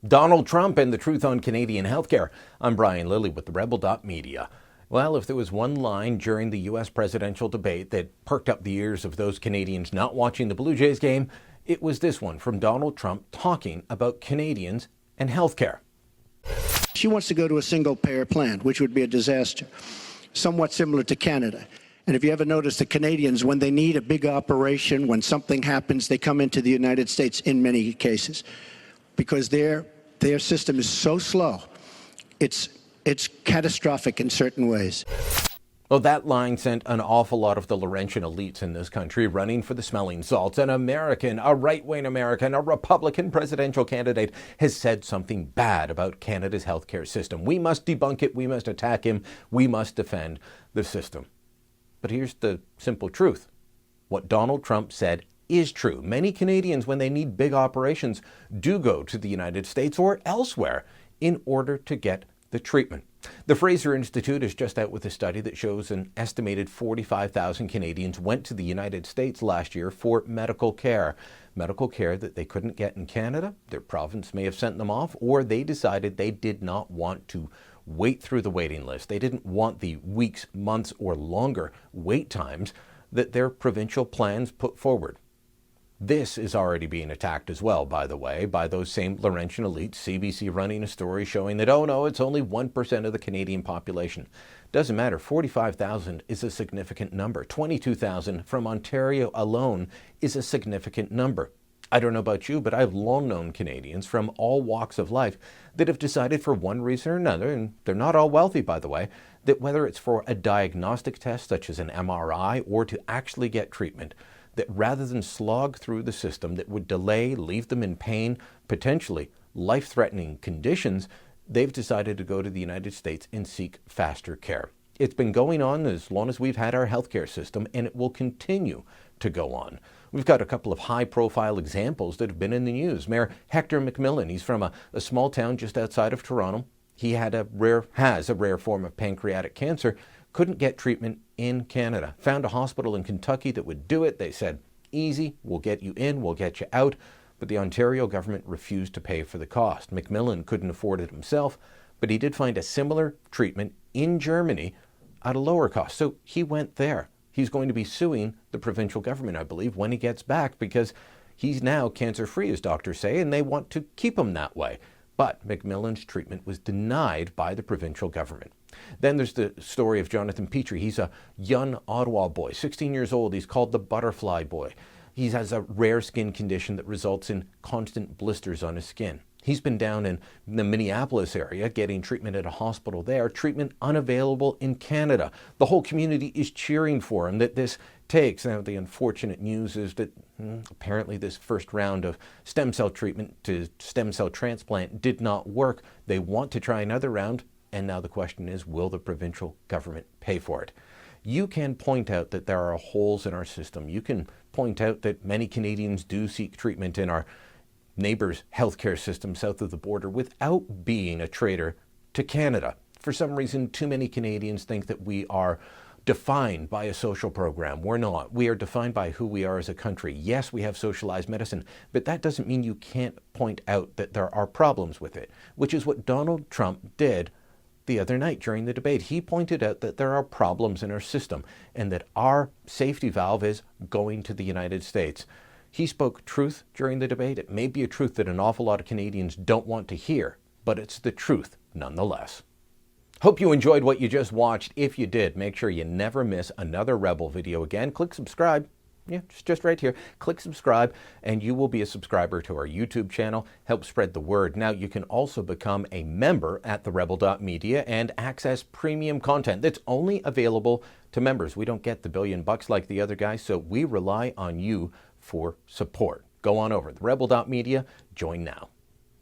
Donald Trump and the truth on Canadian healthcare. I'm Brian Lilly with the Rebel.media. Well, if there was one line during the U.S. presidential debate that perked up the ears of those Canadians not watching the Blue Jays game, it was this one from Donald Trump talking about Canadians and healthcare. She wants to go to a single-payer plan, which would be a disaster, somewhat similar to Canada. And if you ever notice, the Canadians, when they need a big operation, when something happens, they come into the United States in many cases because their system is so slow. It's catastrophic in certain ways. Well, that line sent an awful lot of the Laurentian elites in this country running for the smelling salts. An American, a right-wing American, a Republican presidential candidate has said something bad about Canada's healthcare system. We must debunk it. We must attack him. We must defend the system. But here's the simple truth. What Donald Trump said is true. Many Canadians, when they need big operations, do go to the United States or elsewhere in order to get the treatment. The Fraser Institute is just out with a study that shows an estimated 45,000 Canadians went to the United States last year for medical care that they couldn't get in Canada. Their province may have sent them off, or they decided they did not want to wait through the waiting list. They didn't want the weeks, months, or longer wait times that their provincial plans put forward. This is already being attacked as well, by the way, by those same Laurentian elites. CBC running a story showing that, oh no, it's only 1% of the Canadian population. Doesn't matter. 45,000 is a significant number. 22,000 from Ontario alone is a significant number. I don't know about you, but I've long known Canadians from all walks of life that have decided for one reason or another, and they're not all wealthy, by the way, that whether it's for a diagnostic test such as an MRI or to actually get treatment, that rather than slog through the system that would delay, leave them in pain, potentially life-threatening conditions, they've decided to go to the United States and seek faster care. It's been going on as long as we've had our healthcare system, and it will continue to go on. We've got a couple of high-profile examples that have been in the news. Mayor Hector McMillan, he's from a small town just outside of Toronto. He has a rare form of pancreatic cancer, couldn't get treatment in Canada. Found a hospital in Kentucky that would do it. They said, easy, we'll get you in, we'll get you out. But the Ontario government refused to pay for the cost. McMillan couldn't afford it himself, but he did find a similar treatment in Germany at a lower cost. So he went there. He's going to be suing the provincial government, I believe, when he gets back, because he's now cancer-free, as doctors say, and they want to keep him that way. But McMillan's treatment was denied by the provincial government. Then there's the story of Jonathan Petrie. He's a young Ottawa boy, 16 years old. He's called the butterfly boy. He has a rare skin condition that results in constant blisters on his skin. He's been down in the Minneapolis area getting treatment at a hospital there, treatment unavailable in Canada. The whole community is cheering for him that this takes. Now, the unfortunate news is that apparently this first round of stem cell treatment to stem cell transplant did not work. They want to try another round, and now the question is, will the provincial government pay for it? You can point out that there are holes in our system. You can point out that many Canadians do seek treatment in our neighbor's healthcare system south of the border without being a traitor to Canada. For some reason, too many Canadians think that we are defined by a social program. We're not. We are defined by who we are as a country. Yes, we have socialized medicine, but that doesn't mean you can't point out that there are problems with it, which is what Donald Trump did the other night during the debate. He pointed out that there are problems in our system and that our safety valve is going to the United States. He spoke truth during the debate. It may be a truth that an awful lot of Canadians don't want to hear, but it's the truth nonetheless. Hope you enjoyed what you just watched. If you did, make sure you never miss another Rebel video again. Click subscribe. Yeah, just right here. Click subscribe and you will be a subscriber to our YouTube channel. Help spread the word. Now you can also become a member at therebel.media and access premium content that's only available to members. We don't get the $1 billion like the other guys, so we rely on you for support. Go on over, therebel.media, join now.